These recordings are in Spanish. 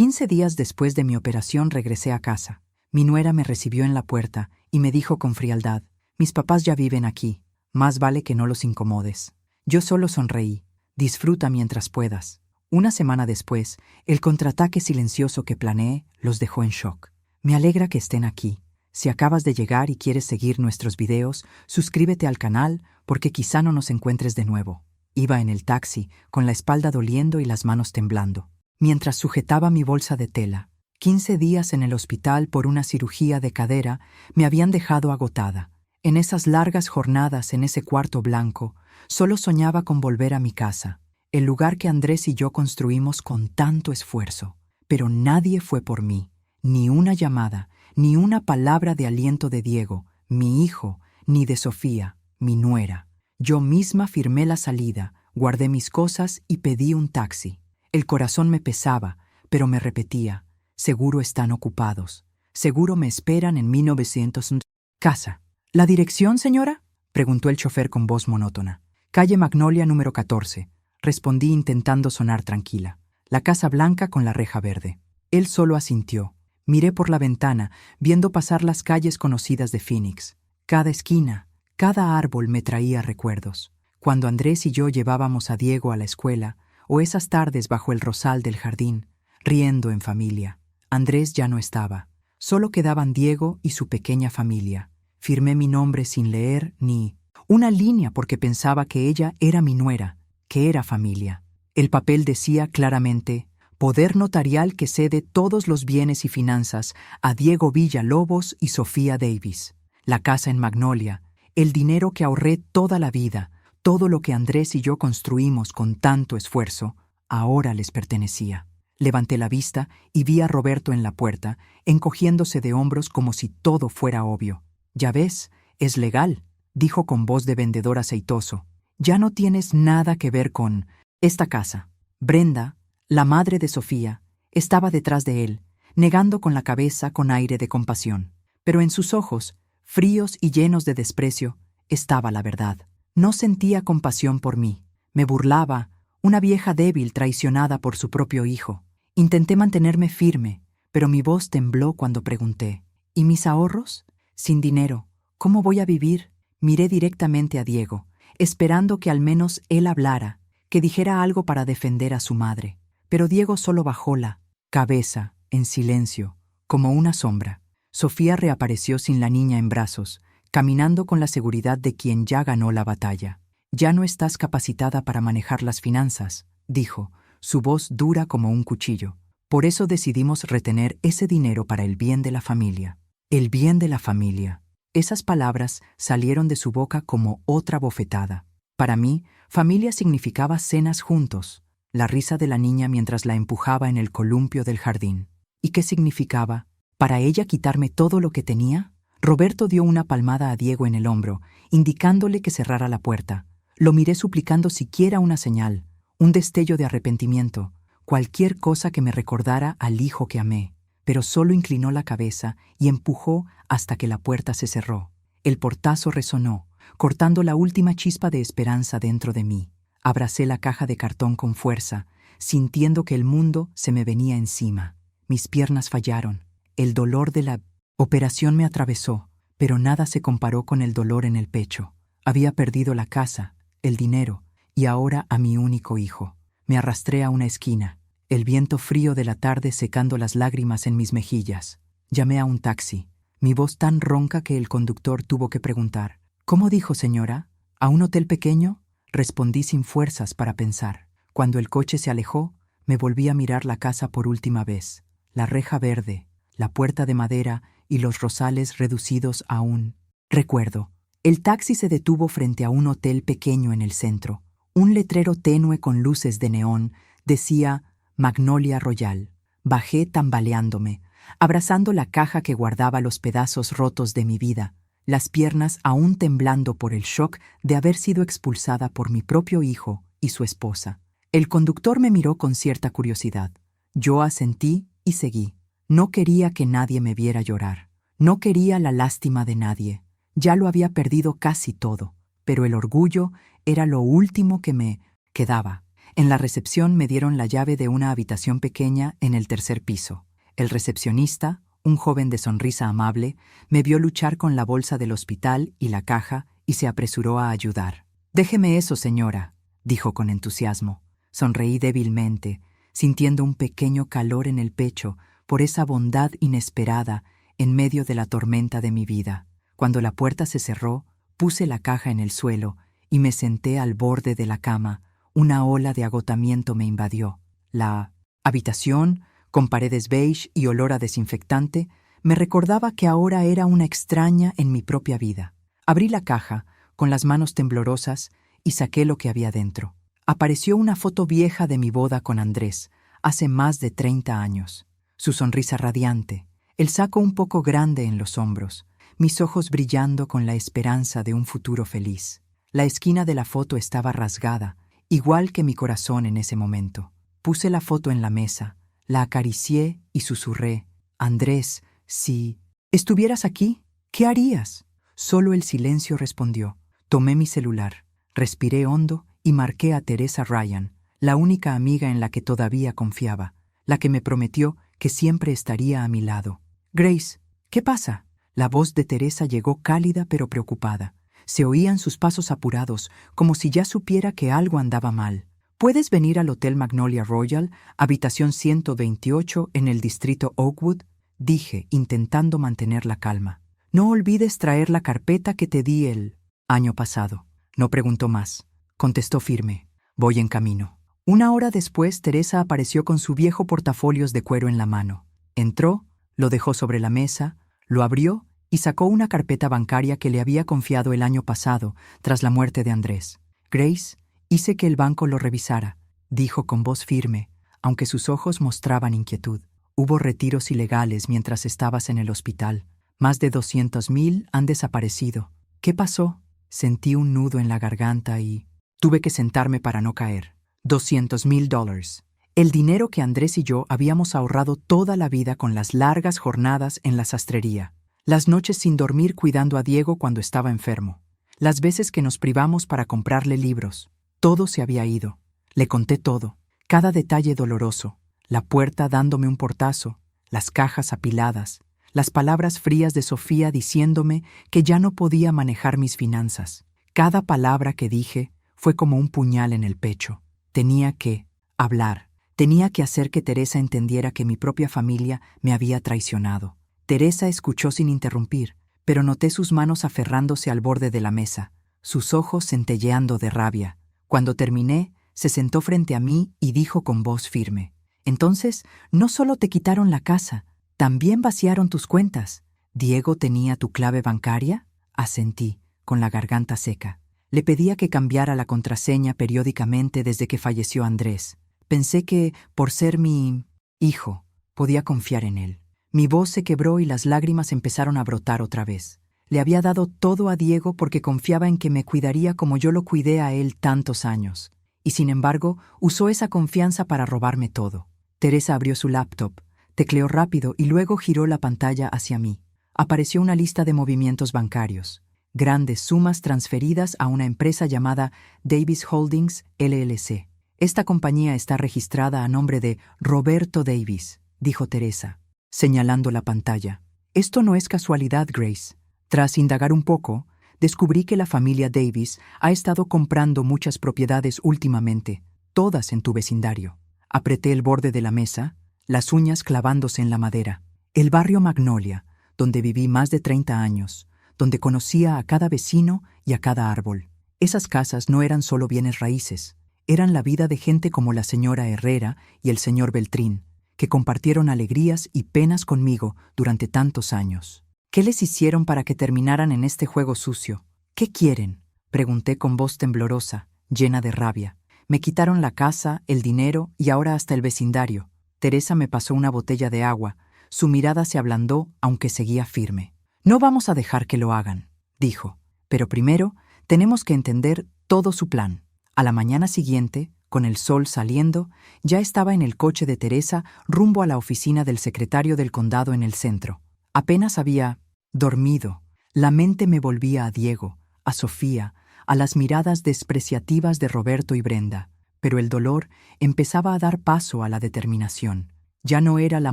15 días después de mi operación regresé a casa. Mi nuera me recibió en la puerta y me dijo con frialdad: «Mis papás ya viven aquí. Más vale que no los incomodes». Yo solo sonreí. «Disfruta mientras puedas». Una semana después, el contraataque silencioso que planeé los dejó en shock. Me alegra que estén aquí. Si acabas de llegar y quieres seguir nuestros videos, suscríbete al canal porque quizá no nos encuentres de nuevo. Iba en el taxi, con la espalda doliendo y las manos temblando, mientras sujetaba mi bolsa de tela. 15 días en el hospital por una cirugía de cadera me habían dejado agotada. En esas largas jornadas en ese cuarto blanco, solo soñaba con volver a mi casa, el lugar que Andrés y yo construimos con tanto esfuerzo. Pero nadie fue por mí, ni una llamada, ni una palabra de aliento de Diego, mi hijo, ni de Sofía, mi nuera. Yo misma firmé la salida, guardé mis cosas y pedí un taxi. El corazón me pesaba, pero me repetía: seguro están ocupados, seguro me esperan en 1900. Casa. ¿La dirección, señora?, preguntó el chofer con voz monótona. Calle Magnolia número 14, respondí intentando sonar tranquila. La casa blanca con la reja verde. Él solo asintió. Miré por la ventana, viendo pasar las calles conocidas de Phoenix. Cada esquina, cada árbol me traía recuerdos. Cuando Andrés y yo llevábamos a Diego a la escuela, o esas tardes bajo el rosal del jardín, riendo en familia. Andrés ya no estaba. Solo quedaban Diego y su pequeña familia. Firmé mi nombre sin leer ni una línea porque pensaba que ella era mi nuera, que era familia. El papel decía claramente: poder notarial que cede todos los bienes y finanzas a Diego Villalobos y Sofía Davis. La casa en Magnolia, el dinero que ahorré toda la vida, todo lo que Andrés y yo construimos con tanto esfuerzo, ahora les pertenecía. Levanté la vista y vi a Roberto en la puerta, encogiéndose de hombros como si todo fuera obvio. «Ya ves, es legal», dijo con voz de vendedor aceitoso. «Ya no tienes nada que ver con esta casa». Brenda, la madre de Sofía, estaba detrás de él, negando con la cabeza con aire de compasión. Pero en sus ojos, fríos y llenos de desprecio, estaba la verdad. No sentía compasión por mí. Me burlaba, una vieja débil traicionada por su propio hijo. Intenté mantenerme firme, pero mi voz tembló cuando pregunté: ¿y mis ahorros? Sin dinero, ¿cómo voy a vivir? Miré directamente a Diego, esperando que al menos él hablara, que dijera algo para defender a su madre. Pero Diego solo bajó la cabeza, en silencio, como una sombra. Sofía reapareció sin la niña en brazos, caminando con la seguridad de quien ya ganó la batalla. «Ya no estás capacitada para manejar las finanzas», dijo, su voz dura como un cuchillo. «Por eso decidimos retener ese dinero para el bien de la familia». El bien de la familia. Esas palabras salieron de su boca como otra bofetada. Para mí, familia significaba cenas juntos, la risa de la niña mientras la empujaba en el columpio del jardín. ¿Y qué significaba? ¿Para ella quitarme todo lo que tenía? Roberto dio una palmada a Diego en el hombro, indicándole que cerrara la puerta. Lo miré suplicando siquiera una señal, un destello de arrepentimiento, cualquier cosa que me recordara al hijo que amé. Pero solo inclinó la cabeza y empujó hasta que la puerta se cerró. El portazo resonó, cortando la última chispa de esperanza dentro de mí. Abracé la caja de cartón con fuerza, sintiendo que el mundo se me venía encima. Mis piernas fallaron. El dolor de la operación me atravesó, pero nada se comparó con el dolor en el pecho. Había perdido la casa, el dinero y ahora a mi único hijo. Me arrastré a una esquina, el viento frío de la tarde secando las lágrimas en mis mejillas. Llamé a un taxi, mi voz tan ronca que el conductor tuvo que preguntar: «¿Cómo dijo, señora? ¿A un hotel pequeño?». Respondí sin fuerzas para pensar. Cuando el coche se alejó, me volví a mirar la casa por última vez. La reja verde, la puerta de madera y los rosales reducidos a un recuerdo. El taxi se detuvo frente a un hotel pequeño en el centro. Un letrero tenue con luces de neón decía Magnolia Royal. Bajé tambaleándome, abrazando la caja que guardaba los pedazos rotos de mi vida, las piernas aún temblando por el shock de haber sido expulsada por mi propio hijo y su esposa. El conductor me miró con cierta curiosidad. Yo asentí y seguí. No quería que nadie me viera llorar. No quería la lástima de nadie. Ya lo había perdido casi todo, pero el orgullo era lo último que me quedaba. En la recepción me dieron la llave de una habitación pequeña en el tercer piso. El recepcionista, un joven de sonrisa amable, me vio luchar con la bolsa del hospital y la caja y se apresuró a ayudar. «Déjeme eso, señora», dijo con entusiasmo. Sonreí débilmente, sintiendo un pequeño calor en el pecho por esa bondad inesperada en medio de la tormenta de mi vida. Cuando la puerta se cerró, puse la caja en el suelo y me senté al borde de la cama. Una ola de agotamiento me invadió. La habitación, con paredes beige y olor a desinfectante, me recordaba que ahora era una extraña en mi propia vida. Abrí la caja, con las manos temblorosas, y saqué lo que había dentro. Apareció una foto vieja de mi boda con Andrés, hace más de 30 años. Su sonrisa radiante, el saco un poco grande en los hombros, mis ojos brillando con la esperanza de un futuro feliz. La esquina de la foto estaba rasgada, igual que mi corazón en ese momento. Puse la foto en la mesa, la acaricié y susurré: «Andrés, si estuvieras aquí, ¿qué harías?». Solo el silencio respondió. Tomé mi celular, respiré hondo y marqué a Teresa Ryan, la única amiga en la que todavía confiaba, la que me prometió que siempre estaría a mi lado. «Grace, ¿qué pasa?». La voz de Teresa llegó cálida pero preocupada. Se oían sus pasos apurados, como si ya supiera que algo andaba mal. «¿Puedes venir al Hotel Magnolia Royal, habitación 128 en el distrito Oakwood?», dije, intentando mantener la calma. «No olvides traer la carpeta que te di el año pasado». No preguntó más. Contestó firme: «Voy en camino». Una hora después, Teresa apareció con su viejo portafolios de cuero en la mano. Entró, lo dejó sobre la mesa, lo abrió y sacó una carpeta bancaria que le había confiado el año pasado, tras la muerte de Andrés. «Grace, hice que el banco lo revisara», dijo con voz firme, aunque sus ojos mostraban inquietud. «Hubo retiros ilegales mientras estabas en el hospital. Más de 200,000 han desaparecido». «¿Qué pasó?». Sentí un nudo en la garganta y tuve que sentarme para no caer. $200,000. El dinero que Andrés y yo habíamos ahorrado toda la vida con las largas jornadas en la sastrería. Las noches sin dormir cuidando a Diego cuando estaba enfermo. Las veces que nos privamos para comprarle libros. Todo se había ido. Le conté todo. Cada detalle doloroso. La puerta dándome un portazo. Las cajas apiladas. Las palabras frías de Sofía diciéndome que ya no podía manejar mis finanzas. Cada palabra que dije fue como un puñal en el pecho. Tenía que hablar. Tenía que hacer que Teresa entendiera que mi propia familia me había traicionado. Teresa escuchó sin interrumpir, pero noté sus manos aferrándose al borde de la mesa, sus ojos centelleando de rabia. Cuando terminé, se sentó frente a mí y dijo con voz firme: «Entonces, no solo te quitaron la casa, también vaciaron tus cuentas». «¿Diego tenía tu clave bancaria?». Asentí, con la garganta seca. Le pedía que cambiara la contraseña periódicamente desde que falleció Andrés. Pensé que, por ser mi hijo, podía confiar en él. Mi voz se quebró y las lágrimas empezaron a brotar otra vez. Le había dado todo a Diego porque confiaba en que me cuidaría como yo lo cuidé a él tantos años. Y sin embargo, usó esa confianza para robarme todo. Teresa abrió su laptop, tecleó rápido y luego giró la pantalla hacia mí. Apareció una lista de movimientos bancarios. Grandes sumas transferidas a una empresa llamada Davis Holdings LLC. «Esta compañía está registrada a nombre de Roberto Davis», dijo Teresa, señalando la pantalla. «Esto no es casualidad, Grace. Tras indagar un poco, descubrí que la familia Davis ha estado comprando muchas propiedades últimamente, todas en tu vecindario». Apreté el borde de la mesa, las uñas clavándose en la madera. El barrio Magnolia, donde viví más de 30 años, donde conocía a cada vecino y a cada árbol. Esas casas no eran solo bienes raíces, eran la vida de gente como la señora Herrera y el señor Beltrín, que compartieron alegrías y penas conmigo durante tantos años. «¿Qué les hicieron para que terminaran en este juego sucio? ¿Qué quieren?», pregunté con voz temblorosa, llena de rabia. «Me quitaron la casa, el dinero y ahora hasta el vecindario». Teresa me pasó una botella de agua. Su mirada se ablandó, aunque seguía firme. «No vamos a dejar que lo hagan», dijo. «Pero primero tenemos que entender todo su plan». A la mañana siguiente, con el sol saliendo, ya estaba en el coche de Teresa rumbo a la oficina del secretario del condado en el centro. Apenas había dormido. La mente me volvía a Diego, a Sofía, a las miradas despreciativas de Roberto y Brenda. pero el dolor empezaba a dar paso a la determinación. Ya no era la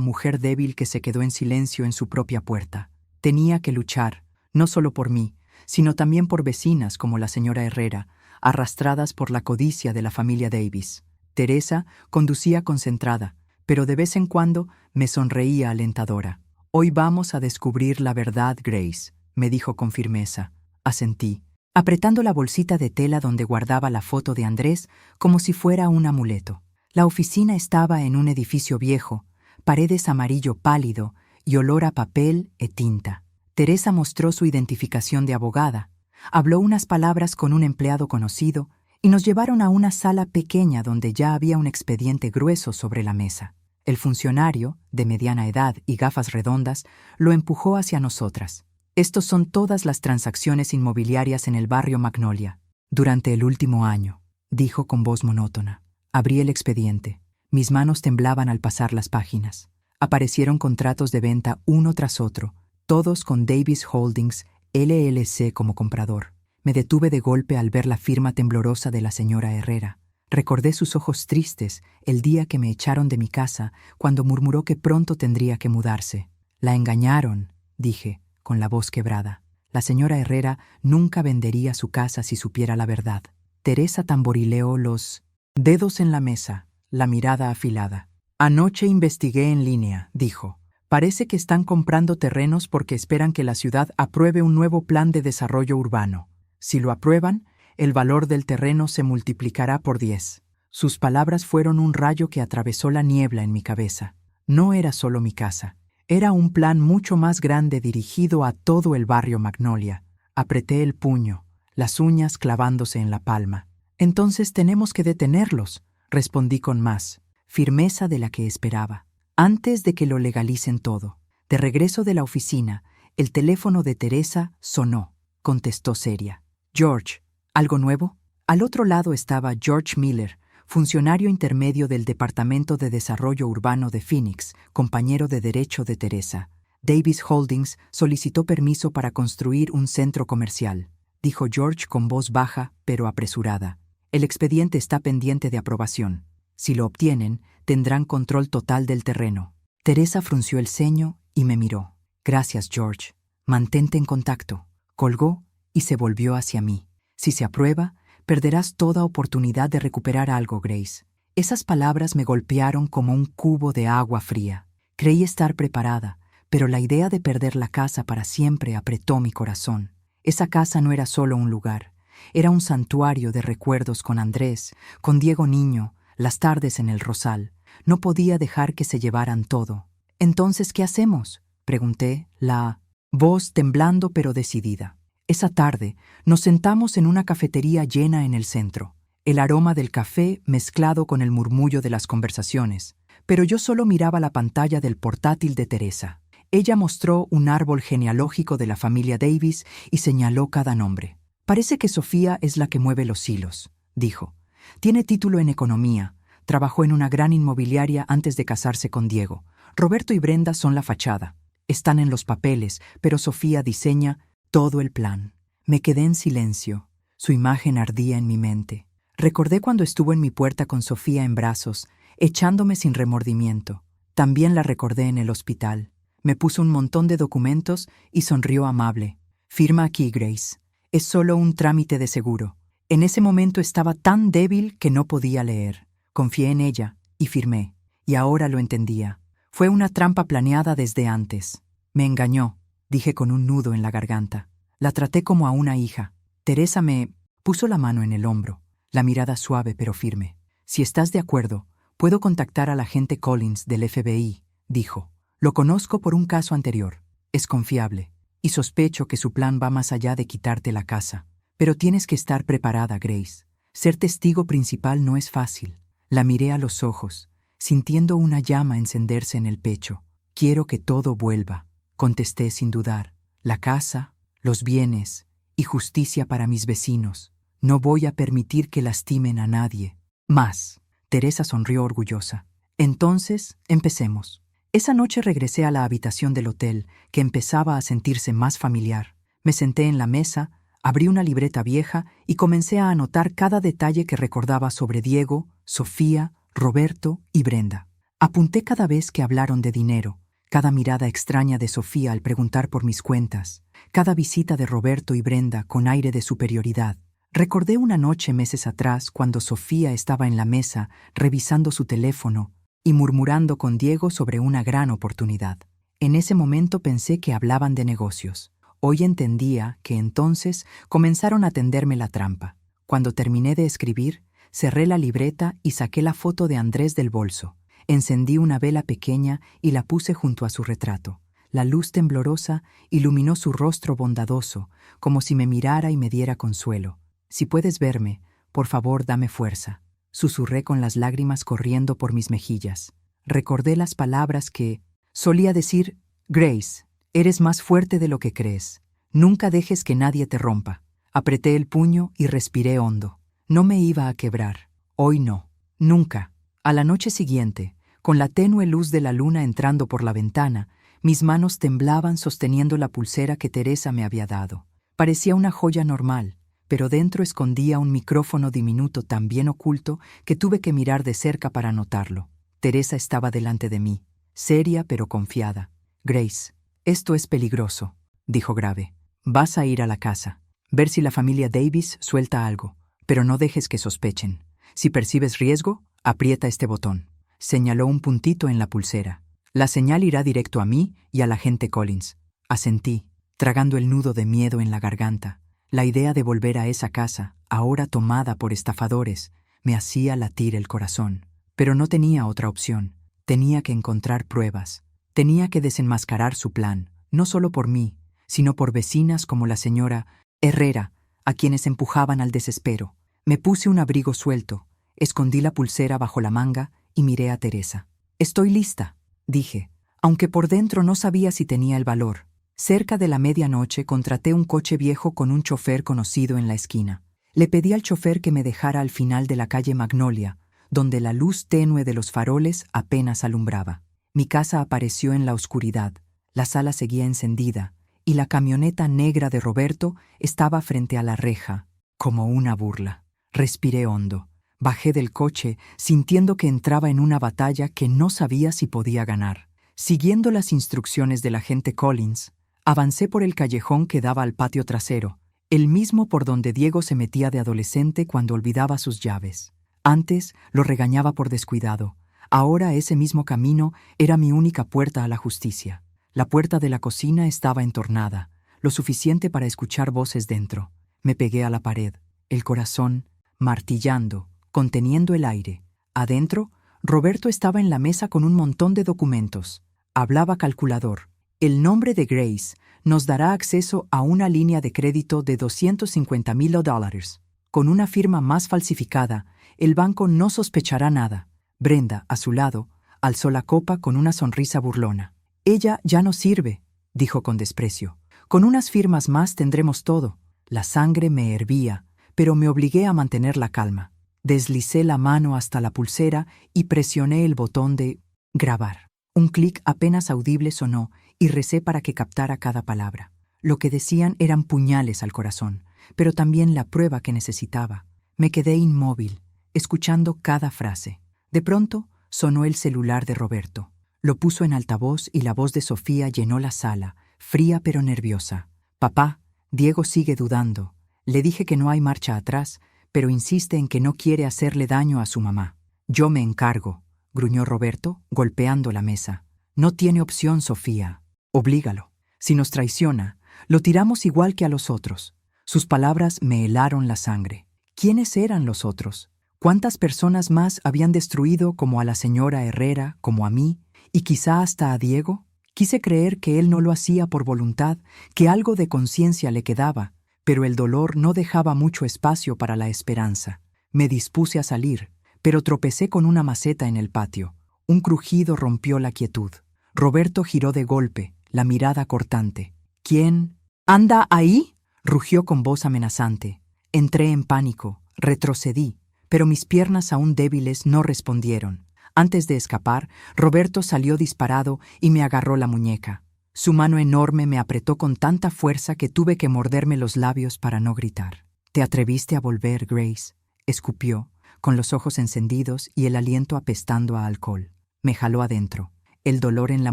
mujer débil que se quedó en silencio en su propia puerta. Tenía que luchar, no solo por mí, sino también por vecinas como la señora Herrera, arrastradas por la codicia de la familia Davis. Teresa conducía concentrada, pero de vez en cuando me sonreía alentadora. «Hoy vamos a descubrir la verdad, Grace», me dijo con firmeza. Asentí, apretando la bolsita de tela donde guardaba la foto de Andrés como si fuera un amuleto. La oficina estaba en un edificio viejo, paredes amarillo pálido y olor a papel e tinta. Teresa mostró su identificación de abogada, habló unas palabras con un empleado conocido y nos llevaron a una sala pequeña donde ya había un expediente grueso sobre la mesa. El funcionario, de mediana edad y gafas redondas, lo empujó hacia nosotras. «Estos son todas las transacciones inmobiliarias en el barrio Magnolia durante el último año», dijo con voz monótona. Abrí el expediente. Mis manos temblaban al pasar las páginas. Aparecieron contratos de venta uno tras otro, todos con Davis Holdings LLC como comprador. Me detuve de golpe al ver la firma temblorosa de la señora Herrera. Recordé sus ojos tristes el día que me echaron de mi casa cuando murmuró que pronto tendría que mudarse. «La engañaron», dije, con la voz quebrada. La señora Herrera nunca vendería su casa si supiera la verdad. Teresa tamborileó los dedos en la mesa, la mirada afilada. «Anoche investigué en línea», dijo. «Parece que están comprando terrenos porque esperan que la ciudad apruebe un nuevo plan de desarrollo urbano. Si lo aprueban, el valor del terreno se multiplicará por 10. Sus palabras fueron un rayo que atravesó la niebla en mi cabeza. No era solo mi casa. Era un plan mucho más grande dirigido a todo el barrio Magnolia. Apreté el puño, las uñas clavándose en la palma. «Entonces tenemos que detenerlos», respondí con más firmeza de la que esperaba, antes de que lo legalicen todo. De regreso de la oficina, el teléfono de Teresa sonó. Contestó seria. «George, ¿algo nuevo?» Al otro lado estaba George Miller, funcionario intermedio del Departamento de Desarrollo Urbano de Phoenix, compañero de derecho de Teresa. «Davis Holdings solicitó permiso para construir un centro comercial», dijo George con voz baja pero apresurada. «El expediente está pendiente de aprobación. Si lo obtienen, tendrán control total del terreno». Teresa frunció el ceño y me miró. «Gracias, George. Mantente en contacto». Colgó y se volvió hacia mí. «Si se aprueba, perderás toda oportunidad de recuperar algo, Grace». Esas palabras me golpearon como un cubo de agua fría. Creí estar preparada, pero la idea de perder la casa para siempre apretó mi corazón. Esa casa no era solo un lugar. Era un santuario de recuerdos con Andrés, con Diego niño, las tardes en el Rosal. No podía dejar que se llevaran todo. «¿Entonces qué hacemos?», pregunté, la voz temblando pero decidida. Esa tarde nos sentamos en una cafetería llena en el centro. El aroma del café mezclado con el murmullo de las conversaciones. Pero yo solo miraba la pantalla del portátil de Teresa. Ella mostró un árbol genealógico de la familia Davis y señaló cada nombre. «Parece que Sofía es la que mueve los hilos», dijo. «Tiene título en economía. Trabajó en una gran inmobiliaria antes de casarse con Diego. Roberto y Brenda son la fachada. Están en los papeles, pero Sofía diseña todo el plan». Me quedé en silencio. Su imagen ardía en mi mente. Recordé cuando estuvo en mi puerta con Sofía en brazos, echándome sin remordimiento. También la recordé en el hospital. Me puso un montón de documentos y sonrió amable. «Firma aquí, Grace. Es solo un trámite de seguro». En ese momento estaba tan débil que no podía leer. Confié en ella y firmé. Y ahora lo entendía. Fue una trampa planeada desde antes. «Me engañó», dije con un nudo en la garganta. La traté como a una hija. Teresa me puso la mano en el hombro, la mirada suave pero firme. «Si estás de acuerdo, puedo contactar al agente Collins del FBI», dijo. «Lo conozco por un caso anterior. Es confiable. Y sospecho que su plan va más allá de quitarte la casa. Pero tienes que estar preparada, Grace. Ser testigo principal no es fácil». La miré a los ojos, sintiendo una llama encenderse en el pecho. «Quiero que todo vuelva», contesté sin dudar. «La casa, los bienes y justicia para mis vecinos. No voy a permitir que lastimen a nadie más». Teresa sonrió orgullosa. «Entonces, empecemos». Esa noche regresé a la habitación del hotel, que empezaba a sentirse más familiar. Me senté en la mesa, abrí una libreta vieja y comencé a anotar cada detalle que recordaba sobre Diego, Sofía, Roberto y Brenda. Apunté cada vez que hablaron de dinero, cada mirada extraña de Sofía al preguntar por mis cuentas, cada visita de Roberto y Brenda con aire de superioridad. Recordé una noche meses atrás cuando Sofía estaba en la mesa revisando su teléfono y murmurando con Diego sobre una gran oportunidad. En ese momento pensé que hablaban de negocios. Hoy entendía que entonces comenzaron a tenderme la trampa. Cuando terminé de escribir, cerré la libreta y saqué la foto de Andrés del bolso. Encendí una vela pequeña y la puse junto a su retrato. La luz temblorosa iluminó su rostro bondadoso, como si me mirara y me diera consuelo. «Si puedes verme, por favor dame fuerza», susurré con las lágrimas corriendo por mis mejillas. Recordé las palabras que solía decir: «Grace, eres más fuerte de lo que crees. Nunca dejes que nadie te rompa». Apreté el puño y respiré hondo. No me iba a quebrar. Hoy no. Nunca. A la noche siguiente, con la tenue luz de la luna entrando por la ventana, mis manos temblaban sosteniendo la pulsera que Teresa me había dado. Parecía una joya normal, pero dentro escondía un micrófono diminuto tan bien oculto que tuve que mirar de cerca para notarlo. Teresa estaba delante de mí, seria pero confiada. «Grace, esto es peligroso», dijo grave. «Vas a ir a la casa, ver si la familia Davis suelta algo, pero no dejes que sospechen. Si percibes riesgo, aprieta este botón». Señaló un puntito en la pulsera. «La señal irá directo a mí y al agente Collins». Asentí, tragando el nudo de miedo en la garganta. La idea de volver a esa casa, ahora tomada por estafadores, me hacía latir el corazón. Pero no tenía otra opción. Tenía que encontrar pruebas. Tenía que desenmascarar su plan, no solo por mí, sino por vecinas como la señora Herrera, a quienes empujaban al desespero. Me puse un abrigo suelto, escondí la pulsera bajo la manga y miré a Teresa. «Estoy lista», dije, aunque por dentro no sabía si tenía el valor. Cerca de la medianoche contraté un coche viejo con un chofer conocido en la esquina. Le pedí al chofer que me dejara al final de la calle Magnolia, donde la luz tenue de los faroles apenas alumbraba. Mi casa apareció en la oscuridad, la sala seguía encendida, y la camioneta negra de Roberto estaba frente a la reja, como una burla. Respiré hondo. Bajé del coche, sintiendo que entraba en una batalla que no sabía si podía ganar. Siguiendo las instrucciones del agente Collins, avancé por el callejón que daba al patio trasero, el mismo por donde Diego se metía de adolescente cuando olvidaba sus llaves. Antes lo regañaba por descuidado. Ahora ese mismo camino era mi única puerta a la justicia. La puerta de la cocina estaba entornada, lo suficiente para escuchar voces dentro. Me pegué a la pared, el corazón martillando, conteniendo el aire. Adentro, Roberto estaba en la mesa con un montón de documentos. Hablaba calculador. «El nombre de Grace nos dará acceso a una línea de crédito de $250,000. Con una firma más falsificada, el banco no sospechará nada». Brenda, a su lado, alzó la copa con una sonrisa burlona. «Ella ya no sirve», dijo con desprecio. «Con unas firmas más tendremos todo». La sangre me hervía, pero me obligué a mantener la calma. Deslicé la mano hasta la pulsera y presioné el botón de grabar. Un clic apenas audible sonó y recé para que captara cada palabra. Lo que decían eran puñales al corazón, pero también la prueba que necesitaba. Me quedé inmóvil, escuchando cada frase. De pronto sonó el celular de Roberto. Lo puso en altavoz y la voz de Sofía llenó la sala, fría pero nerviosa. «Papá, Diego sigue dudando. Le dije que no hay marcha atrás, pero insiste en que no quiere hacerle daño a su mamá». «Yo me encargo», gruñó Roberto, golpeando la mesa. «No tiene opción, Sofía. Oblígalo. Si nos traiciona, lo tiramos igual que a los otros». Sus palabras me helaron la sangre. ¿Quiénes eran los otros? ¿Cuántas personas más habían destruido como a la señora Herrera, como a mí, y quizá hasta a Diego? Quise creer que él no lo hacía por voluntad, que algo de conciencia le quedaba, pero el dolor no dejaba mucho espacio para la esperanza. Me dispuse a salir, pero tropecé con una maceta en el patio. Un crujido rompió la quietud. Roberto giró de golpe, la mirada cortante. «¿Quién? ¿Anda ahí?», rugió con voz amenazante. Entré en pánico, retrocedí, pero mis piernas aún débiles no respondieron. Antes de escapar, Roberto salió disparado y me agarró la muñeca. Su mano enorme me apretó con tanta fuerza que tuve que morderme los labios para no gritar. «¿Te atreviste a volver, Grace?», escupió, con los ojos encendidos y el aliento apestando a alcohol. Me jaló adentro, el dolor en la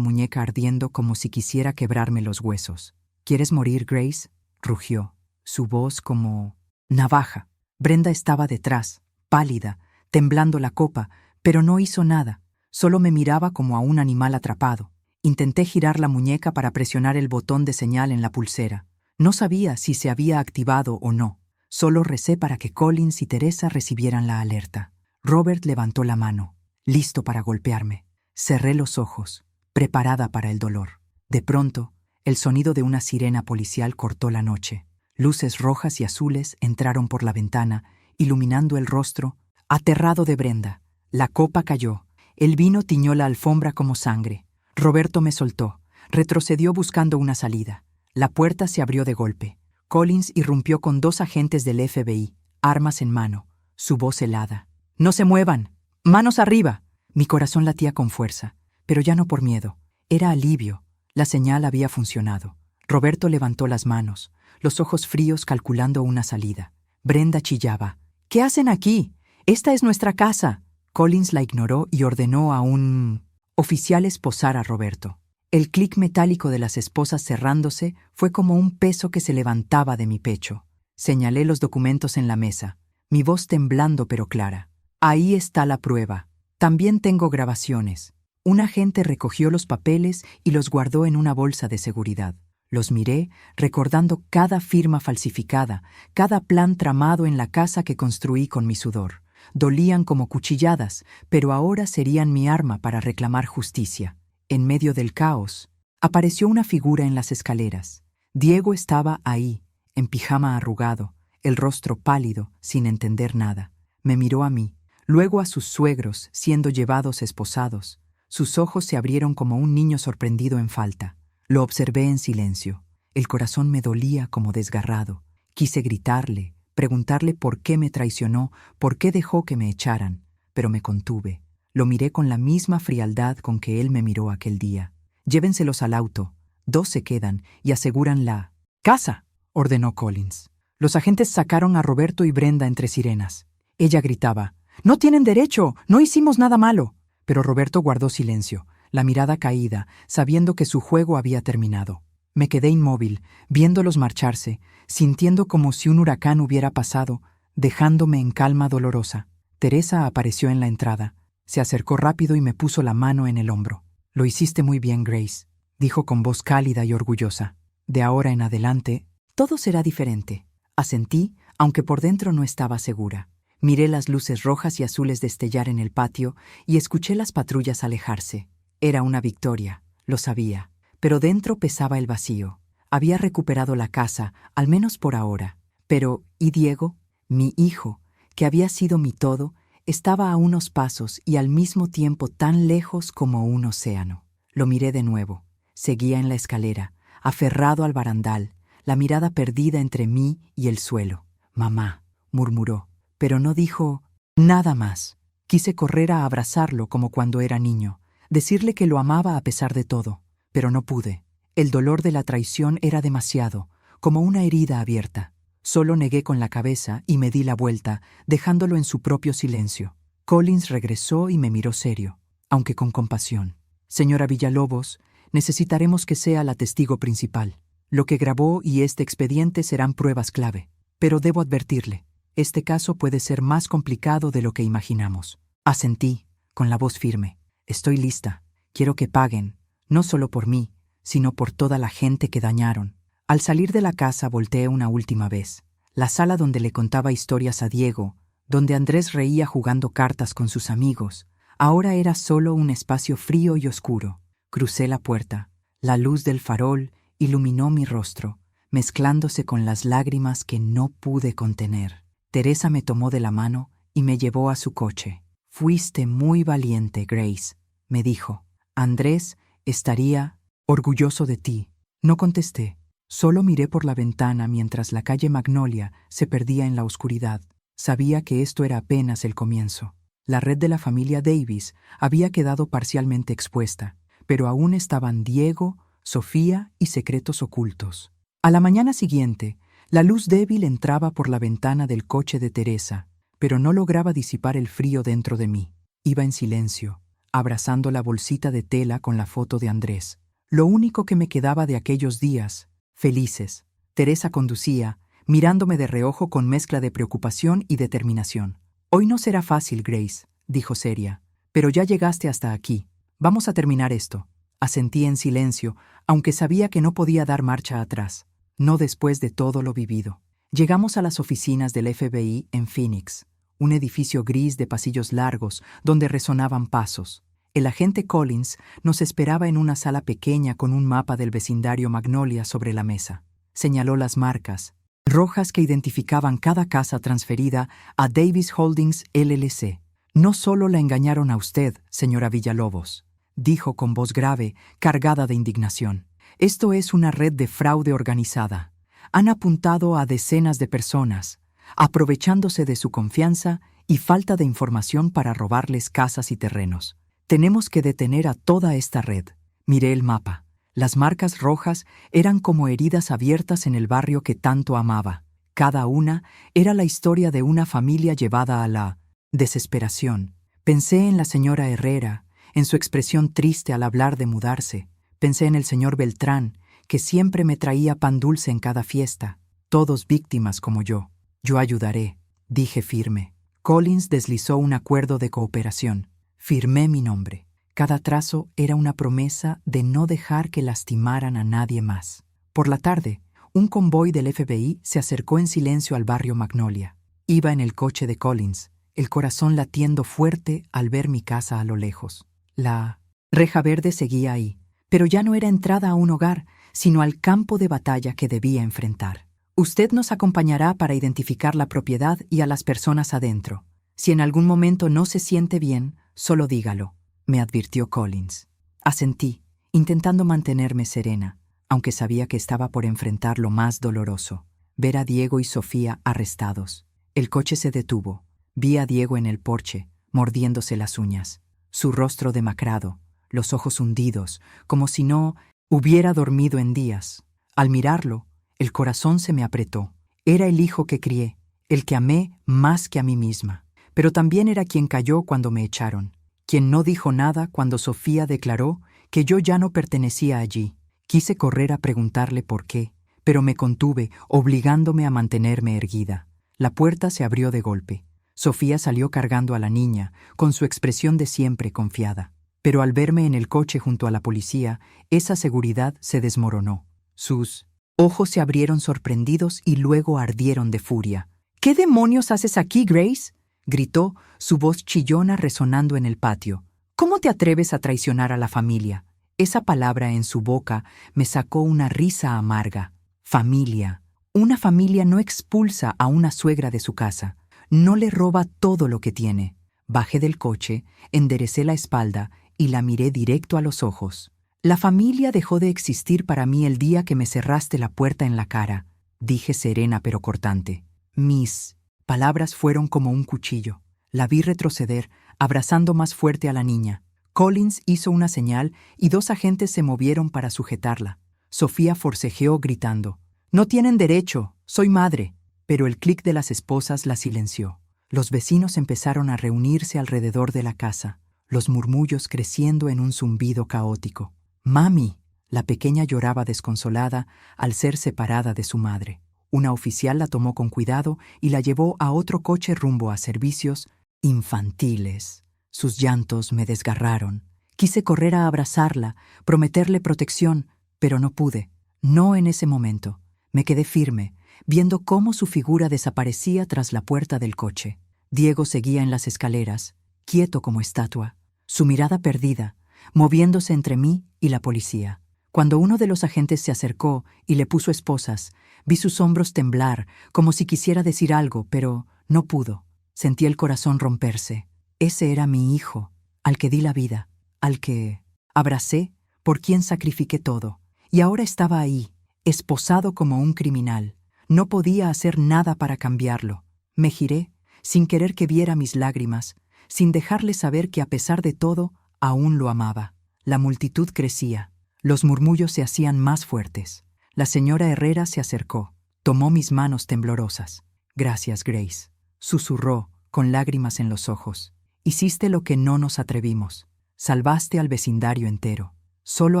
muñeca ardiendo como si quisiera quebrarme los huesos. ¿Quieres morir, Grace?, rugió, su voz como navaja. Brenda estaba detrás, pálida, temblando la copa, pero no hizo nada, solo me miraba como a un animal atrapado. Intenté girar la muñeca para presionar el botón de señal en la pulsera. No sabía si se había activado o no. Solo recé para que Collins y Teresa recibieran la alerta. Robert levantó la mano, listo para golpearme. Cerré los ojos, preparada para el dolor. De pronto, el sonido de una sirena policial cortó la noche. Luces rojas y azules entraron por la ventana, iluminando el rostro aterrado de Brenda. La copa cayó. El vino tiñó la alfombra como sangre. Roberto me soltó. Retrocedió buscando una salida. La puerta se abrió de golpe. Collins irrumpió con 2 agentes del FBI, armas en mano, su voz helada. «¡No se muevan! ¡Manos arriba!». Mi corazón latía con fuerza, pero ya no por miedo. Era alivio. La señal había funcionado. Roberto levantó las manos, los ojos fríos calculando una salida. Brenda chillaba. «¿Qué hacen aquí? Esta es nuestra casa». Collins la ignoró y ordenó a un oficial esposar a Roberto. El clic metálico de las esposas cerrándose fue como un peso que se levantaba de mi pecho. Señalé los documentos en la mesa, mi voz temblando pero clara. «Ahí está la prueba. También tengo grabaciones». Un agente recogió los papeles y los guardó en una bolsa de seguridad. Los miré, recordando cada firma falsificada, cada plan tramado en la casa que construí con mi sudor. Dolían como cuchilladas, pero ahora serían mi arma para reclamar justicia. En medio del caos, apareció una figura en las escaleras. Diego estaba ahí, en pijama arrugado, el rostro pálido, sin entender nada. Me miró a mí, luego a sus suegros, siendo llevados esposados. Sus ojos se abrieron como un niño sorprendido en falta. Lo observé en silencio. El corazón me dolía como desgarrado. Quise gritarle, preguntarle por qué me traicionó, por qué dejó que me echaran, pero me contuve. Lo miré con la misma frialdad con que él me miró aquel día. «Llévenselos al auto. 2 se quedan y aseguran la casa», ordenó Collins. Los agentes sacaron a Roberto y Brenda entre sirenas. Ella gritaba: «¡No tienen derecho! ¡No hicimos nada malo!». Pero Roberto guardó silencio, la mirada caída, sabiendo que su juego había terminado. Me quedé inmóvil, viéndolos marcharse, sintiendo como si un huracán hubiera pasado, dejándome en calma dolorosa. Teresa apareció en la entrada. Se acercó rápido y me puso la mano en el hombro. «Lo hiciste muy bien, Grace», dijo con voz cálida y orgullosa. «De ahora en adelante, todo será diferente». Asentí, aunque por dentro no estaba segura. Miré las luces rojas y azules destellar en el patio y escuché las patrullas alejarse. Era una victoria, lo sabía, pero dentro pesaba el vacío. Había recuperado la casa, al menos por ahora. Pero, ¿y Diego? Mi hijo, que había sido mi todo, estaba a unos pasos y al mismo tiempo tan lejos como un océano. Lo miré de nuevo. Seguía en la escalera, aferrado al barandal, la mirada perdida entre mí y el suelo. «Mamá», murmuró, pero no dijo nada más. Quise correr a abrazarlo como cuando era niño, decirle que lo amaba a pesar de todo, pero no pude. El dolor de la traición era demasiado, como una herida abierta. Solo negué con la cabeza y me di la vuelta, dejándolo en su propio silencio. Collins regresó y me miró serio, aunque con compasión. «Señora Villalobos, necesitaremos que sea la testigo principal. Lo que grabó y este expediente serán pruebas clave. Pero debo advertirle, este caso puede ser más complicado de lo que imaginamos». Asentí, con la voz firme. «Estoy lista. Quiero que paguen, no solo por mí, sino por toda la gente que dañaron». Al salir de la casa volteé una última vez. La sala donde le contaba historias a Diego, donde Andrés reía jugando cartas con sus amigos, ahora era solo un espacio frío y oscuro. Crucé la puerta. La luz del farol iluminó mi rostro, mezclándose con las lágrimas que no pude contener. Teresa me tomó de la mano y me llevó a su coche. «Fuiste muy valiente, Grace», me dijo. «Andrés estaría orgulloso de ti». No contesté. Solo miré por la ventana mientras la calle Magnolia se perdía en la oscuridad. Sabía que esto era apenas el comienzo. La red de la familia Davis había quedado parcialmente expuesta, pero aún estaban Diego, Sofía y secretos ocultos. A la mañana siguiente, la luz débil entraba por la ventana del coche de Teresa, pero no lograba disipar el frío dentro de mí. Iba en silencio, abrazando la bolsita de tela con la foto de Andrés. Lo único que me quedaba de aquellos días, felices. Teresa conducía, mirándome de reojo con mezcla de preocupación y determinación. «Hoy no será fácil, Grace», dijo seria, «pero ya llegaste hasta aquí. Vamos a terminar esto». Asentí en silencio, aunque sabía que no podía dar marcha atrás. No después de todo lo vivido. Llegamos a las oficinas del FBI en Phoenix, un edificio gris de pasillos largos donde resonaban pasos. El agente Collins nos esperaba en una sala pequeña con un mapa del vecindario Magnolia sobre la mesa. Señaló las marcas rojas que identificaban cada casa transferida a Davis Holdings LLC. «No solo la engañaron a usted, señora Villalobos», dijo con voz grave, cargada de indignación. «Esto es una red de fraude organizada. Han apuntado a decenas de personas, aprovechándose de su confianza y falta de información para robarles casas y terrenos. Tenemos que detener a toda esta red». Miré el mapa. Las marcas rojas eran como heridas abiertas en el barrio que tanto amaba. Cada una era la historia de una familia llevada a la desesperación. Pensé en la señora Herrera, en su expresión triste al hablar de mudarse. Pensé en el señor Beltrán, que siempre me traía pan dulce en cada fiesta. Todos víctimas como yo. «Yo ayudaré», dije firme. Collins deslizó un acuerdo de cooperación. Firmé mi nombre. Cada trazo era una promesa de no dejar que lastimaran a nadie más. Por la tarde, un convoy del FBI se acercó en silencio al barrio Magnolia. Iba en el coche de Collins, el corazón latiendo fuerte al ver mi casa a lo lejos. La reja verde seguía ahí, pero ya no era entrada a un hogar, sino al campo de batalla que debía enfrentar. «Usted nos acompañará para identificar la propiedad y a las personas adentro. Si en algún momento no se siente bien, solo dígalo», me advirtió Collins. Asentí, intentando mantenerme serena, aunque sabía que estaba por enfrentar lo más doloroso: ver a Diego y Sofía arrestados. El coche se detuvo. Vi a Diego en el porche, mordiéndose las uñas. Su rostro demacrado, los ojos hundidos, como si no hubiera dormido en días. Al mirarlo, el corazón se me apretó. Era el hijo que crié, el que amé más que a mí misma. Pero también era quien cayó cuando me echaron, quien no dijo nada cuando Sofía declaró que yo ya no pertenecía allí. Quise correr a preguntarle por qué, pero me contuve, obligándome a mantenerme erguida. La puerta se abrió de golpe. Sofía salió cargando a la niña, con su expresión de siempre confiada. Pero al verme en el coche junto a la policía, esa seguridad se desmoronó. Sus ojos se abrieron sorprendidos y luego ardieron de furia. «¿Qué demonios haces aquí, Grace?», gritó, su voz chillona resonando en el patio. «¿Cómo te atreves a traicionar a la familia?». Esa palabra en su boca me sacó una risa amarga. Familia. Una familia no expulsa a una suegra de su casa. No le roba todo lo que tiene. Bajé del coche, enderecé la espalda y la miré directo a los ojos. «La familia dejó de existir para mí el día que me cerraste la puerta en la cara», dije serena pero cortante. Mis palabras fueron como un cuchillo. La vi retroceder, abrazando más fuerte a la niña. Collins hizo una señal y 2 agentes se movieron para sujetarla. Sofía forcejeó gritando: «No tienen derecho, soy madre». Pero el clic de las esposas la silenció. Los vecinos empezaron a reunirse alrededor de la casa, los murmullos creciendo en un zumbido caótico. «Mami», la pequeña lloraba desconsolada al ser separada de su madre. Una oficial la tomó con cuidado y la llevó a otro coche rumbo a servicios infantiles. Sus llantos me desgarraron. Quise correr a abrazarla, prometerle protección, pero no pude. No en ese momento. Me quedé firme, viendo cómo su figura desaparecía tras la puerta del coche. Diego seguía en las escaleras, quieto como estatua, su mirada perdida, moviéndose entre mí y la policía. Cuando uno de los agentes se acercó y le puso esposas, vi sus hombros temblar, como si quisiera decir algo, pero no pudo. Sentí el corazón romperse. Ese era mi hijo, al que di la vida, al que abracé, por quien sacrifiqué todo. Y ahora estaba ahí, esposado como un criminal. No podía hacer nada para cambiarlo. Me giré, sin querer que viera mis lágrimas, sin dejarle saber que a pesar de todo, aún lo amaba. La multitud crecía. Los murmullos se hacían más fuertes. La señora Herrera se acercó, tomó mis manos temblorosas. «Gracias, Grace», susurró, con lágrimas en los ojos. Hiciste lo que no nos atrevimos. Salvaste al vecindario entero. Solo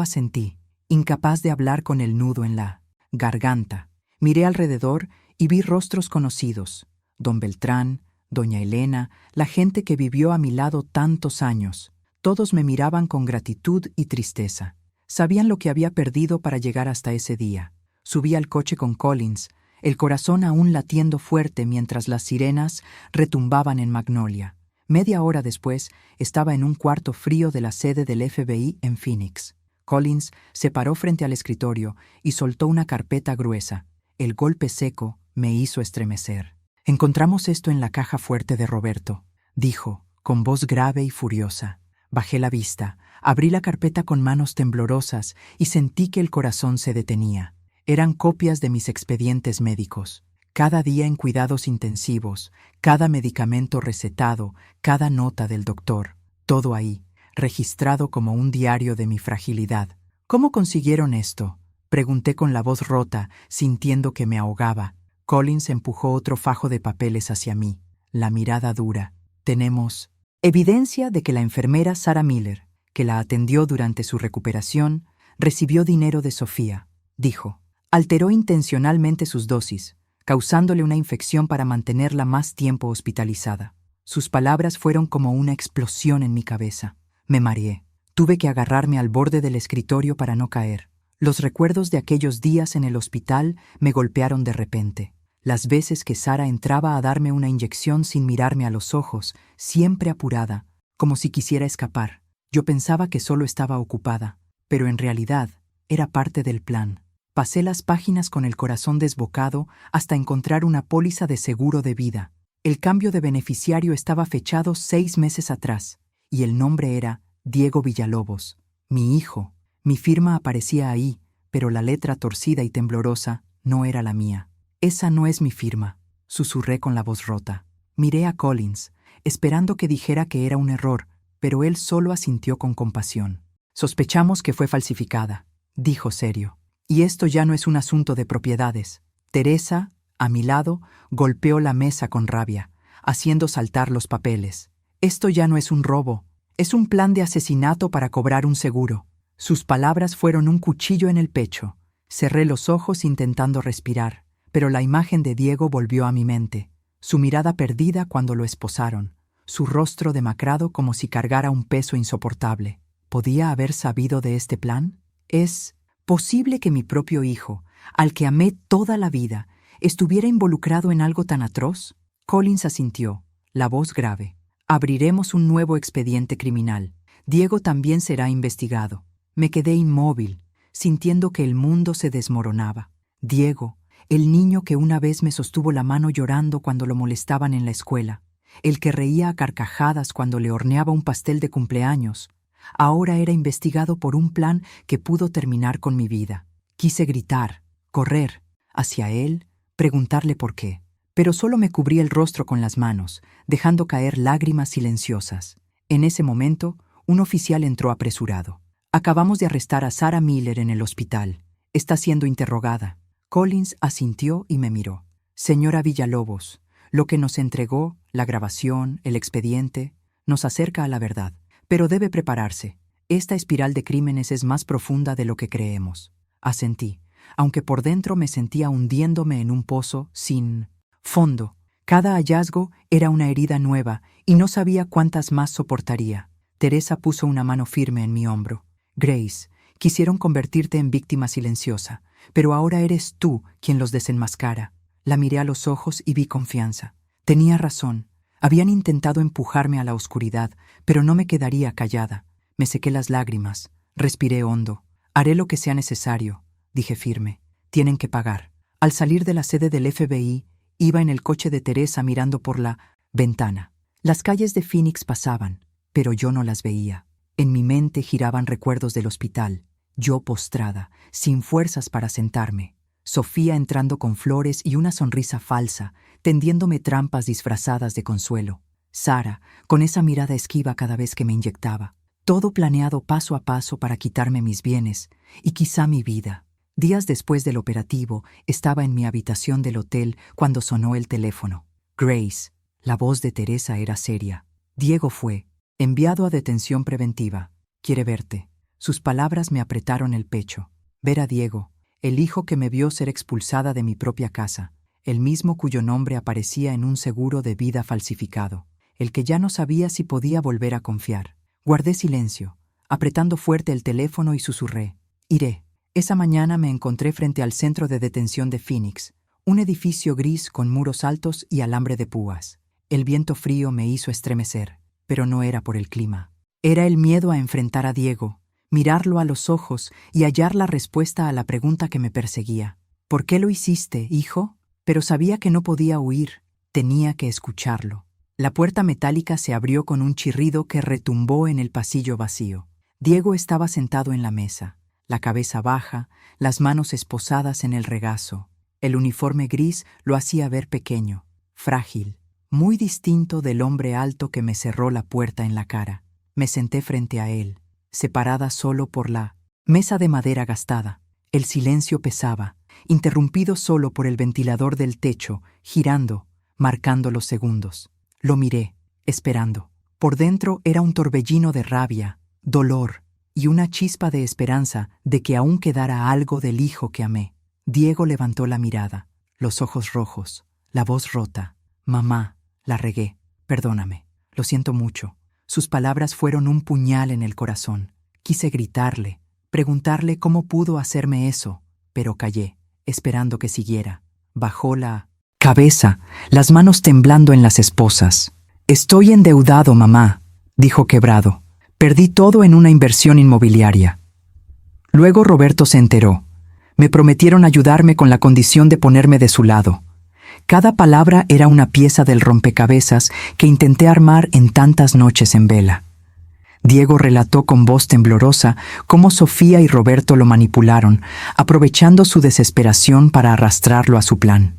asentí, incapaz de hablar con el nudo en la garganta. Miré alrededor y vi rostros conocidos. Don Beltrán, doña Elena, la gente que vivió a mi lado tantos años. Todos me miraban con gratitud y tristeza. Sabían lo que había perdido para llegar hasta ese día. Subí al coche con Collins, el corazón aún latiendo fuerte mientras las sirenas retumbaban en Magnolia. Media hora después, estaba en un cuarto frío de la sede del FBI en Phoenix. Collins se paró frente al escritorio y soltó una carpeta gruesa. El golpe seco me hizo estremecer. «Encontramos esto en la caja fuerte de Roberto», dijo, con voz grave y furiosa. Bajé la vista, abrí la carpeta con manos temblorosas y sentí que el corazón se detenía. Eran copias de mis expedientes médicos. Cada día en cuidados intensivos, cada medicamento recetado, cada nota del doctor. Todo ahí, registrado como un diario de mi fragilidad. «¿Cómo consiguieron esto?», pregunté con la voz rota, sintiendo que me ahogaba. Collins empujó otro fajo de papeles hacia mí, la mirada dura. «Tenemos evidencia de que la enfermera Sarah Miller, que la atendió durante su recuperación, recibió dinero de Sofía», dijo. «Alteró intencionalmente sus dosis, causándole una infección para mantenerla más tiempo hospitalizada». Sus palabras fueron como una explosión en mi cabeza. Me mareé. Tuve que agarrarme al borde del escritorio para no caer. Los recuerdos de aquellos días en el hospital me golpearon de repente. Las veces que Sara entraba a darme una inyección sin mirarme a los ojos, siempre apurada, como si quisiera escapar. Yo pensaba que solo estaba ocupada, pero en realidad era parte del plan. Pasé las páginas con el corazón desbocado hasta encontrar una póliza de seguro de vida. El cambio de beneficiario estaba fechado 6 meses atrás, y el nombre era Diego Villalobos, mi hijo. Mi firma aparecía ahí, pero la letra torcida y temblorosa no era la mía. «Esa no es mi firma», susurré con la voz rota. Miré a Collins, esperando que dijera que era un error, pero él solo asintió con compasión. «Sospechamos que fue falsificada», dijo serio. «Y esto ya no es un asunto de propiedades». Teresa, a mi lado, golpeó la mesa con rabia, haciendo saltar los papeles. «Esto ya no es un robo, es un plan de asesinato para cobrar un seguro». Sus palabras fueron un cuchillo en el pecho. Cerré los ojos intentando respirar, pero la imagen de Diego volvió a mi mente. Su mirada perdida cuando lo esposaron, su rostro demacrado como si cargara un peso insoportable. ¿Podía haber sabido de este plan? ¿Es posible que mi propio hijo, al que amé toda la vida, estuviera involucrado en algo tan atroz? Collins asintió, la voz grave. «Abriremos un nuevo expediente criminal. Diego también será investigado». Me quedé inmóvil, sintiendo que el mundo se desmoronaba. Diego, el niño que una vez me sostuvo la mano llorando cuando lo molestaban en la escuela, el que reía a carcajadas cuando le horneaba un pastel de cumpleaños, ahora era investigado por un plan que pudo terminar con mi vida. Quise gritar, correr, hacia él, preguntarle por qué, pero solo me cubrí el rostro con las manos, dejando caer lágrimas silenciosas. En ese momento, un oficial entró apresurado. «Acabamos de arrestar a Sarah Miller en el hospital. Está siendo interrogada». Collins asintió y me miró. «Señora Villalobos, lo que nos entregó, la grabación, el expediente, nos acerca a la verdad. Pero debe prepararse. Esta espiral de crímenes es más profunda de lo que creemos». Asentí, aunque por dentro me sentía hundiéndome en un pozo sin fondo. Cada hallazgo era una herida nueva y no sabía cuántas más soportaría. Teresa puso una mano firme en mi hombro. «Grace, quisieron convertirte en víctima silenciosa, pero ahora eres tú quien los desenmascara». La miré a los ojos y vi confianza. Tenía razón. Habían intentado empujarme a la oscuridad, pero no me quedaría callada. Me sequé las lágrimas. Respiré hondo. «Haré lo que sea necesario», dije firme. «Tienen que pagar». Al salir de la sede del FBI, iba en el coche de Teresa mirando por la ventana. Las calles de Phoenix pasaban, pero yo no las veía. En mi mente giraban recuerdos del hospital, yo postrada, sin fuerzas para sentarme. Sofía entrando con flores y una sonrisa falsa, tendiéndome trampas disfrazadas de consuelo. Sara, con esa mirada esquiva cada vez que me inyectaba. Todo planeado paso a paso para quitarme mis bienes y quizá mi vida. Días después del operativo, estaba en mi habitación del hotel cuando sonó el teléfono. «Grace», La voz de Teresa era seria. Diego fue enviado a detención preventiva. Quiere verte. Sus palabras me apretaron el pecho. Ver a Diego, el hijo que me vio ser expulsada de mi propia casa, el mismo cuyo nombre aparecía en un seguro de vida falsificado, el que ya no sabía si podía volver a confiar. Guardé silencio, apretando fuerte el teléfono y susurré: iré. Esa mañana me encontré frente al centro de detención de Phoenix, un edificio gris con muros altos y alambre de púas. El viento frío me hizo estremecer, pero no era por el clima. Era el miedo a enfrentar a Diego, mirarlo a los ojos y hallar la respuesta a la pregunta que me perseguía. ¿Por qué lo hiciste, hijo? Pero sabía que no podía huir, tenía que escucharlo. La puerta metálica se abrió con un chirrido que retumbó en el pasillo vacío. Diego estaba sentado en la mesa, la cabeza baja, las manos esposadas en el regazo. El uniforme gris lo hacía ver pequeño, frágil, muy distinto del hombre alto que me cerró la puerta en la cara. Me senté frente a él, separada solo por la mesa de madera gastada. El silencio pesaba, interrumpido solo por el ventilador del techo, girando, marcando los segundos. Lo miré, esperando. Por dentro era un torbellino de rabia, dolor y una chispa de esperanza de que aún quedara algo del hijo que amé. Diego levantó la mirada, los ojos rojos, la voz rota. Mamá, la regué, perdóname, lo siento mucho. Sus palabras fueron un puñal en el corazón. Quise gritarle, preguntarle cómo pudo hacerme eso, pero callé, esperando que siguiera. Bajó la cabeza, las manos temblando en las esposas. Estoy endeudado, mamá, dijo quebrado. Perdí todo en una inversión inmobiliaria. Luego Roberto se enteró. Me prometieron ayudarme con la condición de ponerme de su lado. Cada palabra era una pieza del rompecabezas que intenté armar en tantas noches en vela. Diego relató con voz temblorosa cómo Sofía y Roberto lo manipularon, aprovechando su desesperación para arrastrarlo a su plan.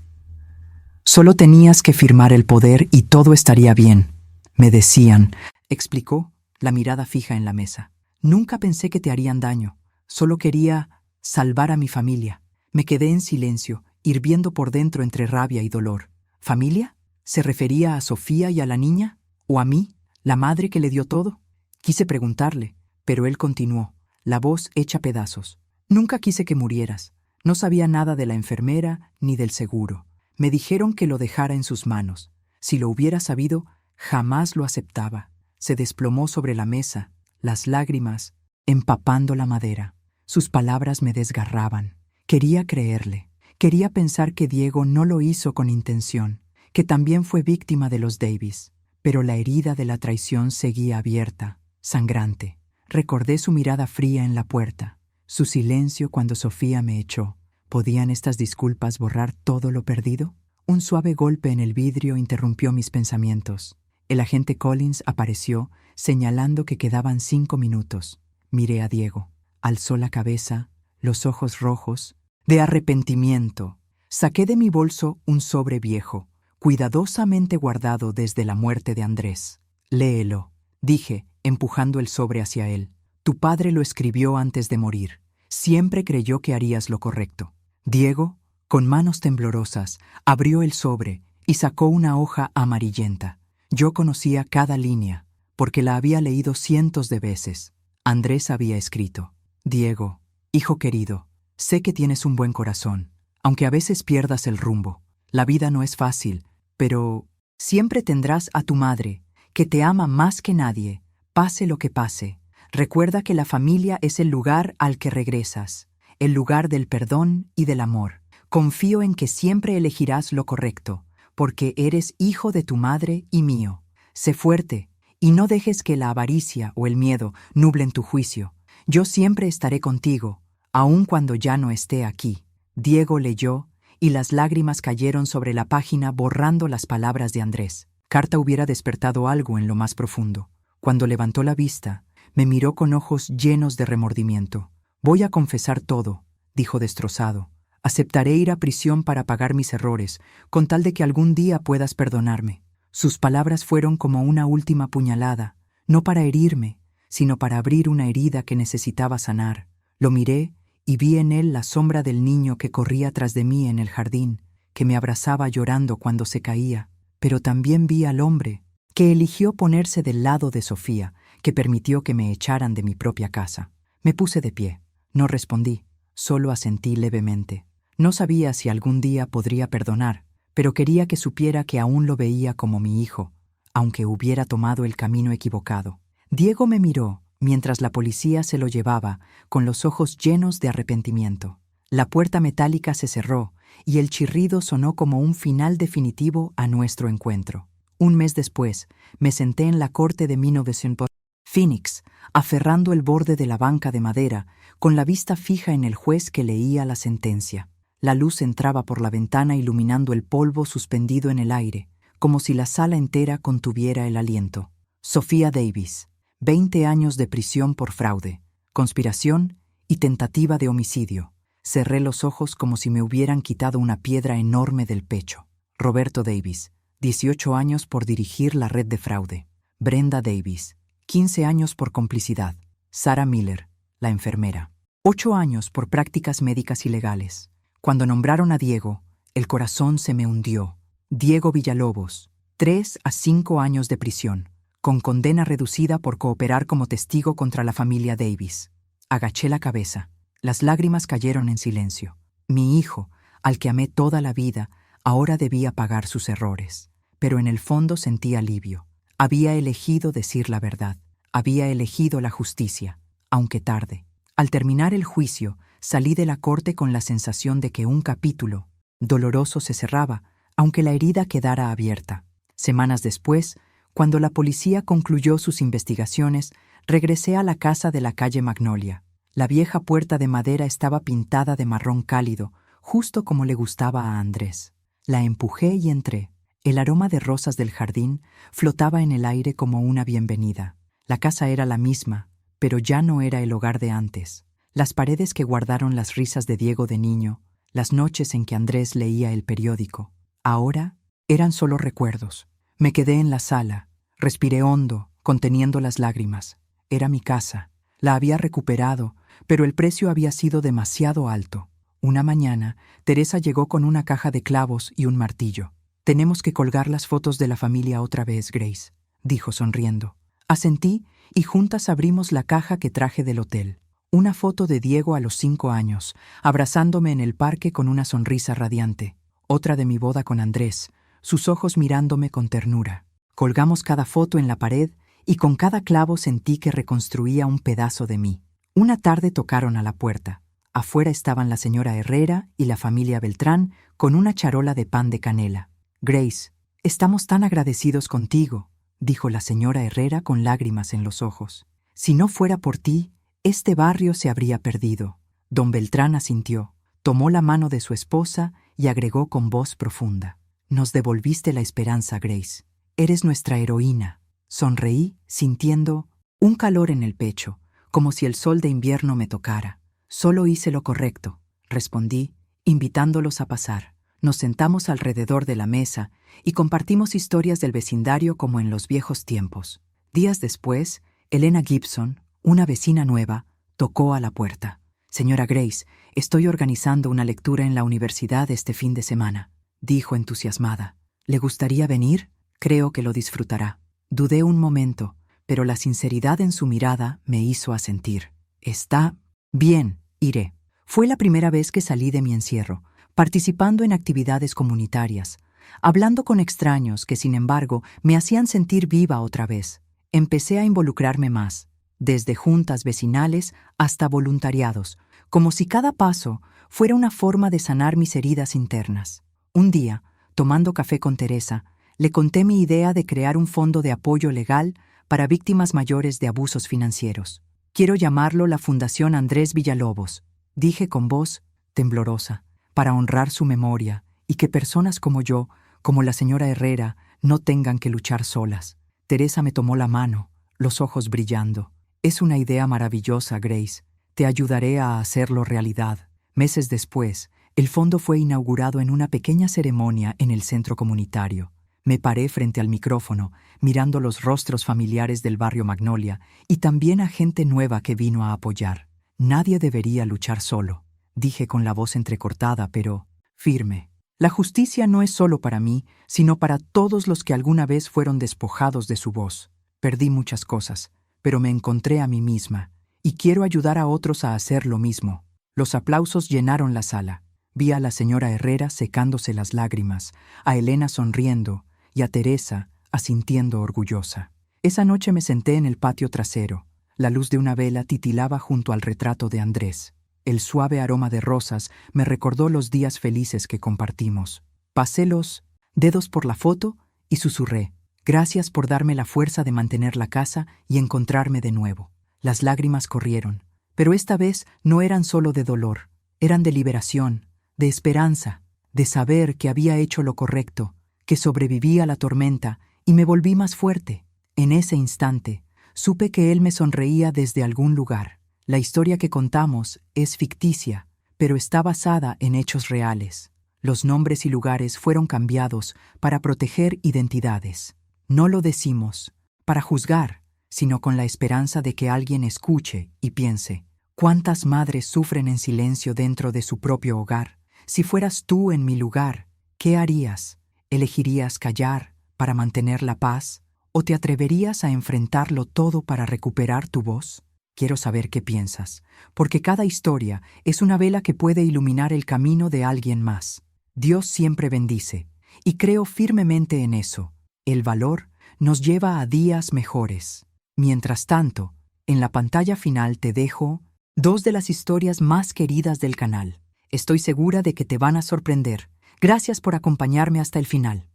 Solo tenías que firmar el poder y todo estaría bien, me decían, explicó, la mirada fija en la mesa. Nunca pensé que te harían daño, solo quería salvar a mi familia. Me quedé en silencio, hirviendo por dentro entre rabia y dolor. ¿Familia? ¿Se refería a Sofía y a la niña? ¿O a mí, la madre que le dio todo? Quise preguntarle, pero él continuó, la voz hecha pedazos. Nunca quise que murieras. No sabía nada de la enfermera ni del seguro. Me dijeron que lo dejara en sus manos. Si lo hubiera sabido, jamás lo aceptaba. Se desplomó sobre la mesa, las lágrimas empapando la madera. Sus palabras me desgarraban. Quería creerle. Quería pensar que Diego no lo hizo con intención, que también fue víctima de los Davis. Pero la herida de la traición seguía abierta, sangrante. Recordé su mirada fría en la puerta, su silencio cuando Sofía me echó. ¿Podían estas disculpas borrar todo lo perdido? Un suave golpe en el vidrio interrumpió mis pensamientos. El agente Collins apareció, señalando que quedaban 5 minutos. Miré a Diego. Alzó la cabeza, los ojos rojos, de arrepentimiento. Saqué de mi bolso un sobre viejo, cuidadosamente guardado desde la muerte de Andrés. Léelo, dije, empujando el sobre hacia él. Tu padre lo escribió antes de morir. Siempre creyó que harías lo correcto. Diego, con manos temblorosas, abrió el sobre y sacó una hoja amarillenta. Yo conocía cada línea, porque la había leído cientos de veces. Andrés había escrito: Diego, hijo querido, sé que tienes un buen corazón, aunque a veces pierdas el rumbo. La vida no es fácil, pero siempre tendrás a tu madre, que te ama más que nadie, pase lo que pase. Recuerda que la familia es el lugar al que regresas, el lugar del perdón y del amor. Confío en que siempre elegirás lo correcto, porque eres hijo de tu madre y mío. Sé fuerte, y no dejes que la avaricia o el miedo nublen tu juicio. Yo siempre estaré contigo, aun cuando ya no esté aquí. Diego leyó, y las lágrimas cayeron sobre la página borrando las palabras de Andrés. Carta hubiera despertado algo en lo más profundo. Cuando levantó la vista, me miró con ojos llenos de remordimiento. Voy a confesar todo, dijo destrozado. Aceptaré ir a prisión para pagar mis errores, con tal de que algún día puedas perdonarme. Sus palabras fueron como una última puñalada, no para herirme, sino para abrir una herida que necesitaba sanar. Lo miré y vi en él la sombra del niño que corría tras de mí en el jardín, que me abrazaba llorando cuando se caía. pero también vi al hombre que eligió ponerse del lado de Sofía, que permitió que me echaran de mi propia casa. Me puse de pie. No respondí, solo asentí levemente. No sabía si algún día podría perdonar, pero quería que supiera que aún lo veía como mi hijo, aunque hubiera tomado el camino equivocado. Diego me miró mientras la policía se lo llevaba, con los ojos llenos de arrepentimiento. La puerta metálica se cerró y el chirrido sonó como un final definitivo a nuestro encuentro. Un mes después, me senté en la corte de 1900 Phoenix, aferrando el borde de la banca de madera, con la vista fija en el juez que leía la sentencia. La luz entraba por la ventana iluminando el polvo suspendido en el aire, como si la sala entera contuviera el aliento. Sofía Davis, 20 años de prisión por fraude, conspiración y tentativa de homicidio. Cerré los ojos como si me hubieran quitado una piedra enorme del pecho. Roberto Davis, 18 años por dirigir la red de fraude. Brenda Davis, 15 años por complicidad. Sarah Miller, la enfermera. 8 años por prácticas médicas ilegales. Cuando nombraron a Diego, el corazón se me hundió. Diego Villalobos, 3 a 5 años de prisión, con condena reducida por cooperar como testigo contra la familia Davis. Agaché la cabeza. Las lágrimas cayeron en silencio. Mi hijo, al que amé toda la vida, ahora debía pagar sus errores. Pero en el fondo sentí alivio. Había elegido decir la verdad. Había elegido la justicia, aunque tarde. Al terminar el juicio, salí de la corte con la sensación de que un capítulo doloroso se cerraba, aunque la herida quedara abierta. Semanas después, cuando la policía concluyó sus investigaciones, regresé a la casa de la calle Magnolia. La vieja puerta de madera estaba pintada de marrón cálido, justo como le gustaba a Andrés. La empujé y entré. El aroma de rosas del jardín flotaba en el aire como una bienvenida. La casa era la misma, pero ya no era el hogar de antes. Las paredes que guardaron las risas de Diego de niño, las noches en que Andrés leía el periódico, ahora eran solo recuerdos. Me quedé en la sala, respiré hondo, conteniendo las lágrimas. Era mi casa. La había recuperado, pero el precio había sido demasiado alto. Una mañana, Teresa llegó con una caja de clavos y un martillo. «Tenemos que colgar las fotos de la familia otra vez, Grace», dijo sonriendo. Asentí y juntas abrimos la caja que traje del hotel. Una foto de Diego a los 5 años, abrazándome en el parque con una sonrisa radiante. Otra de mi boda con Andrés, sus ojos mirándome con ternura. Colgamos cada foto en la pared y con cada clavo sentí que reconstruía un pedazo de mí. Una tarde tocaron a la puerta. Afuera estaban la señora Herrera y la familia Beltrán con una charola de pan de canela. «Grace, estamos tan agradecidos contigo», dijo la señora Herrera con lágrimas en los ojos. «Si no fuera por ti, este barrio se habría perdido». Don Beltrán asintió, tomó la mano de su esposa y agregó con voz profunda: «Nos devolviste la esperanza, Grace. Eres nuestra heroína». Sonreí, sintiendo un calor en el pecho, como si el sol de invierno me tocara. «Solo hice lo correcto», respondí, invitándolos a pasar. Nos sentamos alrededor de la mesa y compartimos historias del vecindario como en los viejos tiempos. Días después, Elena Gibson, una vecina nueva, tocó a la puerta. «Señora Grace, estoy organizando una lectura en la universidad este fin de semana», dijo entusiasmada. «¿Le gustaría venir? Creo que lo disfrutará». Dudé un momento, pero la sinceridad en su mirada me hizo asentir. «Está bien, iré». Fue la primera vez que salí de mi encierro, participando en actividades comunitarias, hablando con extraños que, sin embargo, me hacían sentir viva otra vez. Empecé a involucrarme más, desde juntas vecinales hasta voluntariados, como si cada paso fuera una forma de sanar mis heridas internas. Un día, tomando café con Teresa, le conté mi idea de crear un fondo de apoyo legal para víctimas mayores de abusos financieros. «Quiero llamarlo la Fundación Andrés Villalobos», dije con voz temblorosa, «para honrar su memoria y que personas como yo, como la señora Herrera, no tengan que luchar solas». Teresa me tomó la mano, los ojos brillando. «Es una idea maravillosa, Grace. Te ayudaré a hacerlo realidad». Meses después, el fondo fue inaugurado en una pequeña ceremonia en el centro comunitario. Me paré frente al micrófono, mirando los rostros familiares del barrio Magnolia y también a gente nueva que vino a apoyar. «Nadie debería luchar solo», dije con la voz entrecortada pero firme. La justicia no es solo para mí, sino para todos los que alguna vez fueron despojados de su voz. Perdí muchas cosas, pero me encontré a mí misma, y quiero ayudar a otros a hacer lo mismo. Los aplausos llenaron la sala. Vi a la señora Herrera secándose las lágrimas, a Elena sonriendo y a Teresa asintiendo orgullosa. Esa noche me senté en el patio trasero. La luz de una vela titilaba junto al retrato de Andrés. El suave aroma de rosas me recordó los días felices que compartimos. Pasé los dedos por la foto y susurré: gracias por darme la fuerza de mantener la casa y encontrarme de nuevo. Las lágrimas corrieron, pero esta vez no eran solo de dolor, eran de liberación, de esperanza, de saber que había hecho lo correcto, que sobreviví a la tormenta y me volví más fuerte. En ese instante, supe que él me sonreía desde algún lugar. La historia que contamos es ficticia, pero está basada en hechos reales. Los nombres y lugares fueron cambiados para proteger identidades. No lo decimos para juzgar, sino con la esperanza de que alguien escuche y piense: ¿cuántas madres sufren en silencio dentro de su propio hogar? Si fueras tú en mi lugar, ¿qué harías? ¿Elegirías callar para mantener la paz? ¿O te atreverías a enfrentarlo todo para recuperar tu voz? Quiero saber qué piensas, porque cada historia es una vela que puede iluminar el camino de alguien más. Dios siempre bendice, y creo firmemente en eso. El valor nos lleva a días mejores. Mientras tanto, en la pantalla final te dejo 2 de las historias más queridas del canal. Estoy segura de que te van a sorprender. Gracias por acompañarme hasta el final.